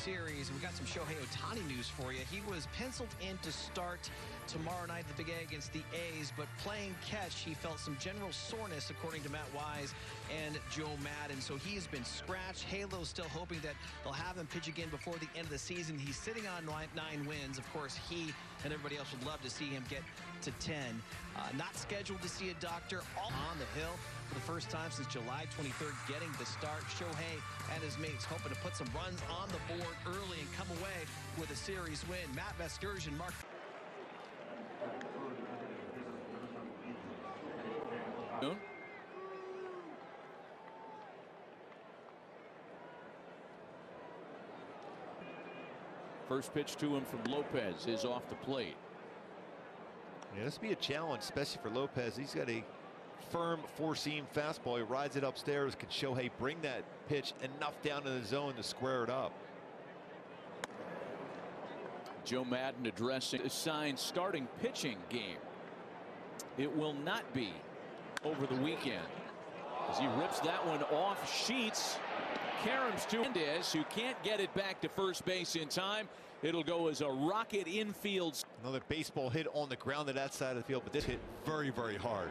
series. We got some Shohei Ohtani news for you. He was penciled in to start tomorrow night at the Big A against the A's, but playing catch, he felt some general soreness, according to Matt Wise and Joe Madden. So he has been scratched. Halo's still hoping that they'll have him pitch again before the end of the season. He's sitting on 9 wins. Of course, he and everybody else would love to see him get to 10. Not scheduled to see a doctor on the hill for the first time since July 23rd, getting the start. Shohei and his mates hoping to put some runs on the board early and come away with a series win. Matt Vasgersian, Mark. First pitch to him from Lopez is off the plate. Yeah, this will be a challenge, especially for Lopez. He's got a firm four-seam fastball. He rides it upstairs. Can Shohei bring that pitch enough down in the zone to square it up? Joe Madden addressing a signed starting pitching game. It will not be over the weekend as he rips that one off Sheets. Caroms to Mendez, who can't get it back to first base in time. It'll go as a rocket infield. Another baseball hit on the ground to that side of the field, but this hit very, very hard.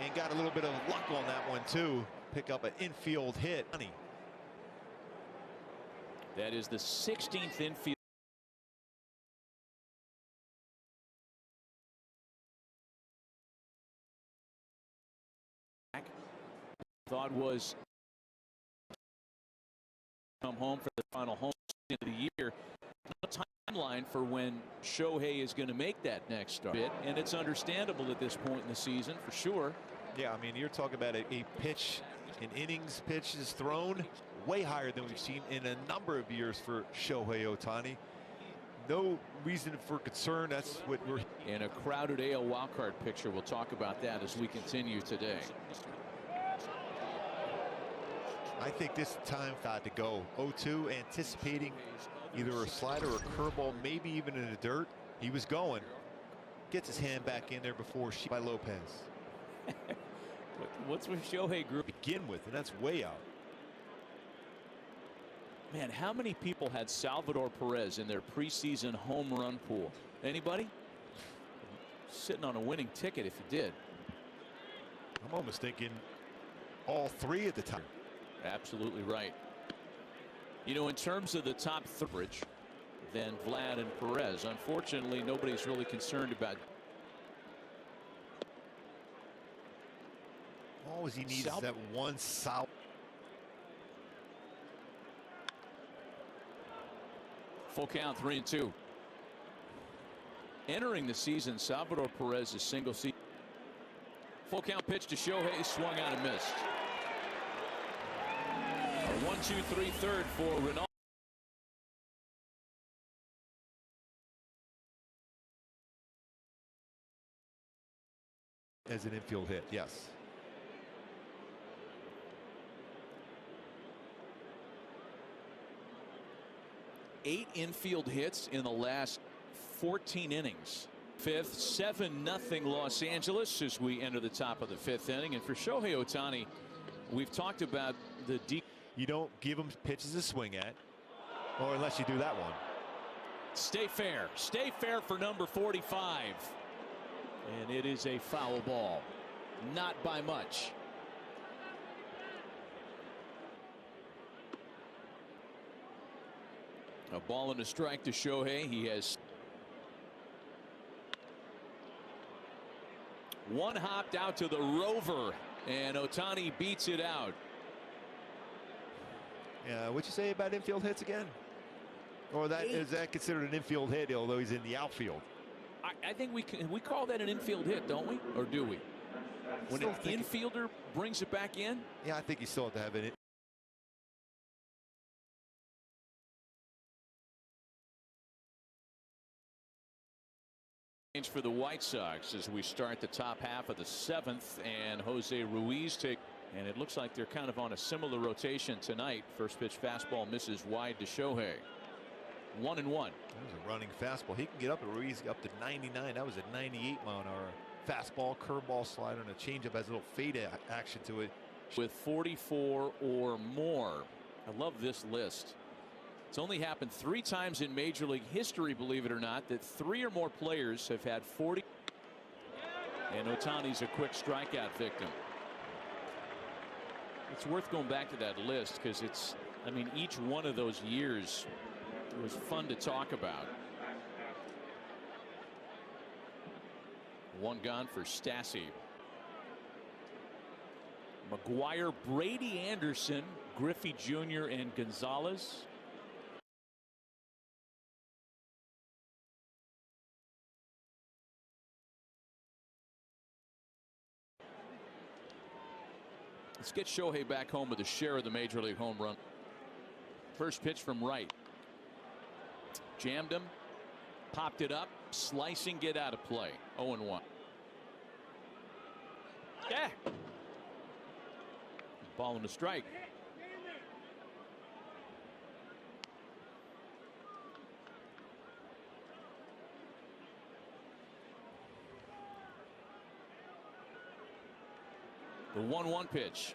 And got a little bit of luck on that one too. Pick up an infield hit. That is the 16th infield. Thought was come home for the final home of the year. No timeline for when Shohei is going to make that next start, and it's understandable at this point in the season for sure. Yeah, I mean, you're talking about a pitch, an innings pitch is thrown way higher than we've seen in a number of years for Shohei Ohtani. No reason for concern. That's what we're in a crowded AL wildcard picture. We'll talk about that as we continue today. I think this time got to go. 0-2, anticipating either a slider or a curveball, maybe even in the dirt. He was going. Gets his hand back in there before by Lopez. What's with Shohei group begin with, and that's way out. Man, how many people had Salvador Perez in their preseason home run pool? Anybody? Sitting on a winning ticket if you did. I'm almost thinking all three at the time. Absolutely right. You know, in terms of the top average, then Vlad and Perez. Unfortunately, nobody's really concerned about. All he needs is that one solid. Full count, 3-2. Entering the season, Salvador Perez is single season. Full count pitch to Shohei, swung out and missed. 1-2-3 third for Ronaldo. As an infield hit, yes. Eight infield hits in the last 14 innings. Fifth, 7-0 Los Angeles as we enter the top of the fifth inning. And for Shohei Ohtani, we've talked about the deep. You don't give him pitches to swing at, or unless you do that one. Stay fair for number 45, and it is a foul ball, not by much. A ball and a strike to Shohei. He has one hopped out to the rover, and Ohtani beats it out. What'd you say about infield hits again? Or is that considered an infield hit, although he's in the outfield? I think we call that an infield hit, don't we? Or do we? When an infielder brings it back in? Yeah, I think you still have to have it. For the White Sox as we start the top half of the seventh, and Jose Ruiz and it looks like they're kind of on a similar rotation tonight. First pitch fastball misses wide to Shohei. 1-1. That was a running fastball. He can get up at Ruiz up to 99. That was a 98 mile an hour fastball, curveball, slider, and a changeup has a little fade action to it. with 44 or more. I love this list. It's only happened 3 times in Major League history, believe it or not, that 3 or more players have had 40. And Ohtani's a quick strikeout victim. It's worth going back to that list because it's, I mean, each one of those years was fun to talk about. 1 gone for Stassi. McGuire, Brady Anderson, Griffey Jr. and Gonzalez. Let's get Shohei back home with a share of the Major League home run. First pitch from right. Jammed him. Popped it up. Slicing, get out of play. 0-1. Yeah. Ball and a strike. The 1-1 pitch.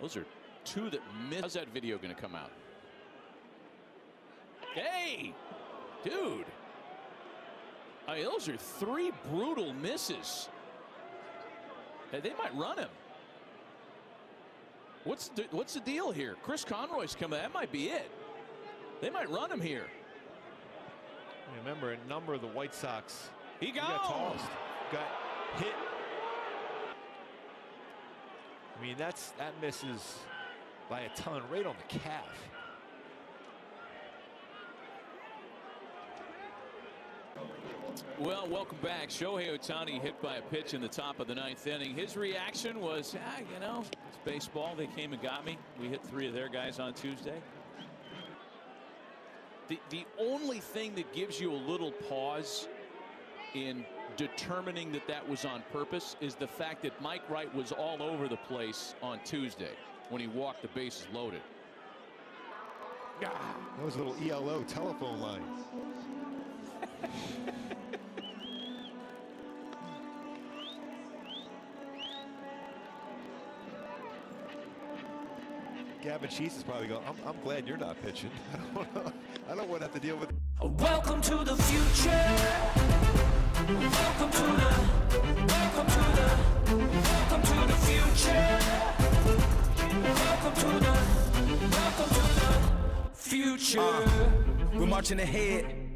Those are 2 that missed. How's that video going to come out? Hey, dude. I mean, those are 3 brutal misses. Hey, they might run him. What's the deal here? Chris Conroy's coming. That might be it. They might run him here. Remember, a number of the White Sox. He got tossed. Got hit. I mean, that misses by a ton, right on the calf. Well, welcome back. Shohei Ohtani hit by a pitch in the top of the 9th inning. His reaction was, you know, it's baseball. They came and got me. We hit 3 of their guys on Tuesday. The only thing that gives you a little pause in determining that that was on purpose is the fact that Mike Wright was all over the place on Tuesday when he walked the bases loaded. That was a little ELO telephone line. Gavin Sheets is probably going, I'm glad you're not pitching. I don't want to have to deal with. Welcome to the future. Welcome to the future. Welcome to the future. We're marching ahead.